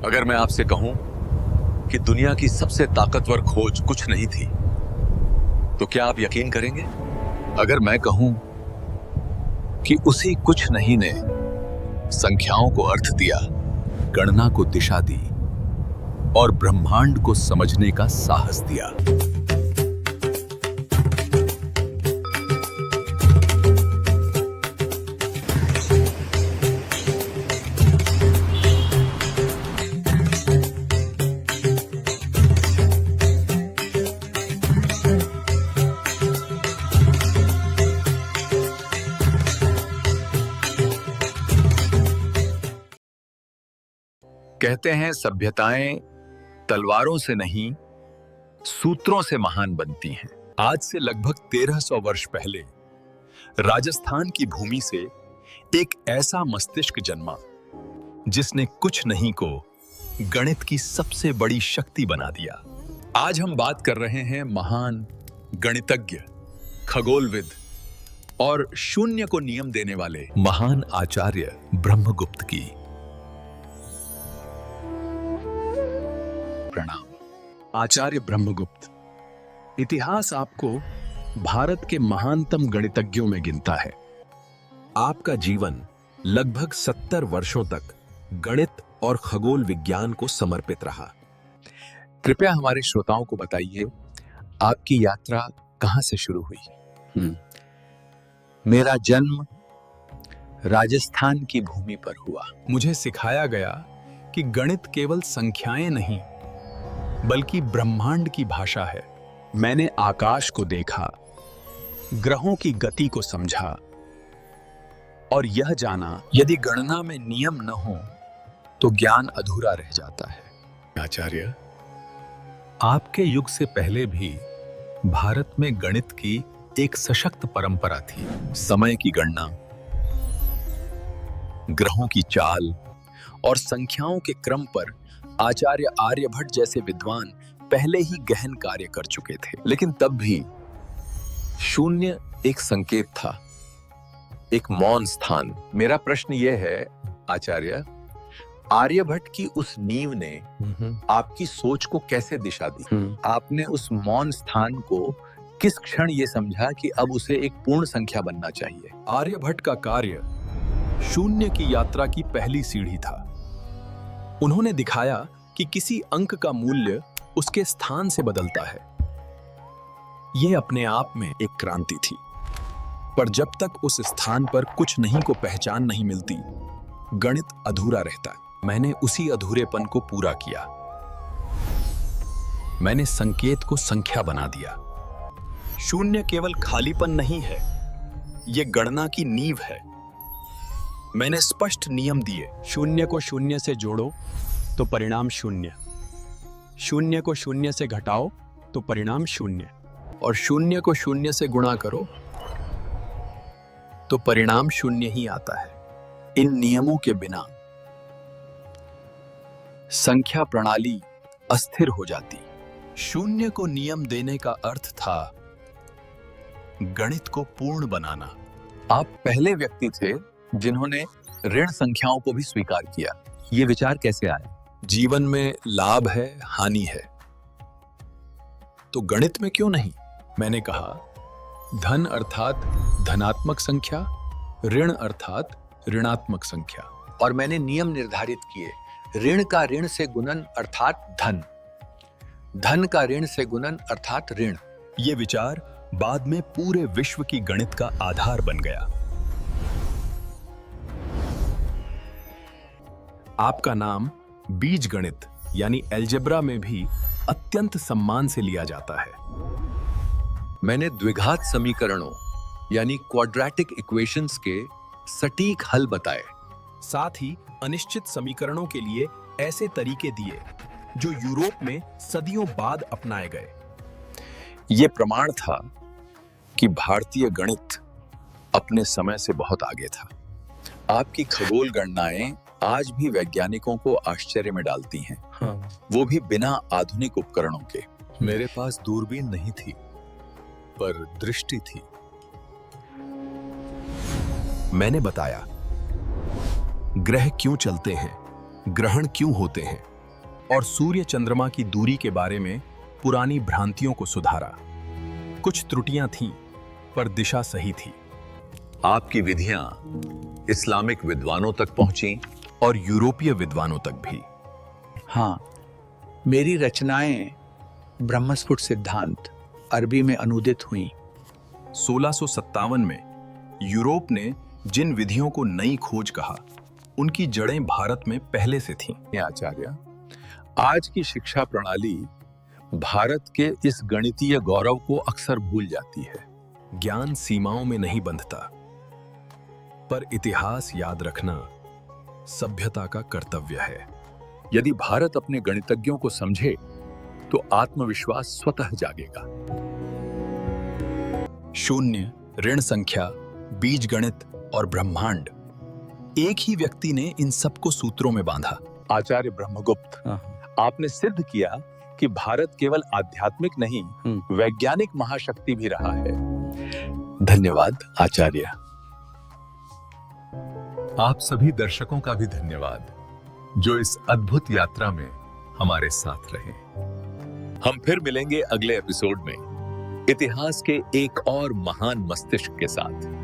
अगर मैं आपसे कहूं कि दुनिया की सबसे ताकतवर खोज कुछ नहीं थी, तो क्या आप यकीन करेंगे? अगर मैं कहूं कि उसी कुछ नहीं ने संख्याओं को अर्थ दिया, गणना को दिशा दी और ब्रह्मांड को समझने का साहस दिया। कहते हैं सभ्यताएं तलवारों से नहीं, सूत्रों से महान बनती हैं। आज से लगभग 1300 वर्ष पहले राजस्थान की भूमि से एक ऐसा मस्तिष्क जन्मा जिसने कुछ नहीं को गणित की सबसे बड़ी शक्ति बना दिया। आज हम बात कर रहे हैं महान गणितज्ञ, खगोलविद और शून्य को नियम देने वाले महान आचार्य ब्रह्मगुप्त की। प्रणाम। आचार्य ब्रह्मगुप्त, इतिहास आपको भारत के महानतम गणितज्ञों में गिनता है। आपका जीवन लगभग 70 वर्षों तक गणित और खगोल विज्ञान को समर्पित रहा। कृपया हमारे श्रोताओं को बताइए, आपकी यात्रा कहां से शुरू हुई? मेरा जन्म राजस्थान की भूमि पर हुआ। मुझे सिखाया गया कि गणित केवल संख्याएं नहीं, बल्कि ब्रह्मांड की भाषा है। मैंने आकाश को देखा, ग्रहों की गति को समझा और यह जाना यदि गणना में नियम न हो तो ज्ञान अधूरा रह जाता है। आचार्य, आपके युग से पहले भी भारत में गणित की एक सशक्त परंपरा थी। समय की गणना, ग्रहों की चाल और संख्याओं के क्रम पर आचार्य आर्यभट्ट जैसे विद्वान पहले ही गहन कार्य कर चुके थे। लेकिन तब भी शून्य एक संकेत था, एक मौन स्थान। मेरा प्रश्न यह है आचार्य, आर्यभट्ट की उस नींव ने आपकी सोच को कैसे दिशा दी? आपने उस मौन स्थान को किस क्षण ये समझा कि अब उसे एक पूर्ण संख्या बनना चाहिए? आर्यभट्ट का कार्य शून्य की यात्रा की पहली सीढ़ी था। उन्होंने दिखाया कि किसी अंक का मूल्य उसके स्थान से बदलता है। यह अपने आप में एक क्रांति थी, पर जब तक उस स्थान पर कुछ नहीं को पहचान नहीं मिलती, गणित अधूरा रहता है। मैंने उसी अधूरेपन को पूरा किया। मैंने संकेत को संख्या बना दिया। शून्य केवल खालीपन नहीं है, यह गणना की नींव है। मैंने स्पष्ट नियम दिए। शून्य को शून्य से जोड़ो तो परिणाम शून्य, शून्य को शून्य से घटाओ तो परिणाम शून्य, और शून्य को शून्य से गुणा करो तो परिणाम शून्य ही आता है। इन नियमों के बिना संख्या प्रणाली अस्थिर हो जाती। शून्य को नियम देने का अर्थ था गणित को पूर्ण बनाना। आप पहले व्यक्ति थे जिन्होंने ऋण संख्याओं को भी स्वीकार किया। ये विचार कैसे आया? जीवन में लाभ है, हानि है, तो गणित में क्यों नहीं? मैंने कहा, धन अर्थात धनात्मक संख्या, ऋण अर्थात ऋणात्मक संख्या। और मैंने नियम निर्धारित किए। ऋण का ऋण से गुणन अर्थात धन, धन का ऋण से गुणन अर्थात ऋण। ये विचार बाद में पूरे विश्व की गणित का आधार बन गया। आपका नाम बीज गणित यानी अलजेब्रा में भी अत्यंत सम्मान से लिया जाता है। मैंने द्विघात समीकरणों यानी क्वाड्रेटिक इक्वेशंस के सटीक हल बताए। साथ ही अनिश्चित समीकरणों के लिए ऐसे तरीके दिए जो यूरोप में सदियों बाद अपनाए गए। यह प्रमाण था कि भारतीय गणित अपने समय से बहुत आगे था। आपकी खगोल गणनाएं आज भी वैज्ञानिकों को आश्चर्य में डालती हैं। वो भी बिना आधुनिक उपकरणों के। मेरे पास दूरबीन नहीं थी, पर दृष्टि थी। मैंने बताया ग्रह क्यों चलते हैं, ग्रहण क्यों होते हैं, और सूर्य चंद्रमा की दूरी के बारे में पुरानी भ्रांतियों को सुधारा। कुछ त्रुटियां थीं, पर दिशा सही थी। आपकी विधियां इस्लामिक विद्वानों तक पहुंची और यूरोपीय विद्वानों तक भी। हाँ, मेरी रचनाएं ब्रह्मस्फुट सिद्धांत अरबी में अनुदित हुईं। 1657 में यूरोप ने जिन विधियों को नई खोज कहा, उनकी जड़ें भारत में पहले से थीं। आचार्य, आज की शिक्षा प्रणाली भारत के इस गणितीय गौरव को अक्सर भूल जाती है। ज्ञान सीमाओं में नहीं बंधता, पर इतिहास याद रखना सभ्यता का कर्तव्य है। यदि भारत अपने गणितज्ञों को समझे तो आत्मविश्वास स्वतः जागेगा। शून्य, ऋण संख्या, बीजगणित और ब्रह्मांड, एक ही व्यक्ति ने इन सबको सूत्रों में बांधा। आचार्य ब्रह्मगुप्त, आपने सिद्ध किया कि भारत केवल आध्यात्मिक नहीं, वैज्ञानिक महाशक्ति भी रहा है। धन्यवाद आचार्य। आप सभी दर्शकों का भी धन्यवाद, जो इस अद्भुत यात्रा में हमारे साथ रहे। हम फिर मिलेंगे अगले एपिसोड में इतिहास के एक और महान मस्तिष्क के साथ।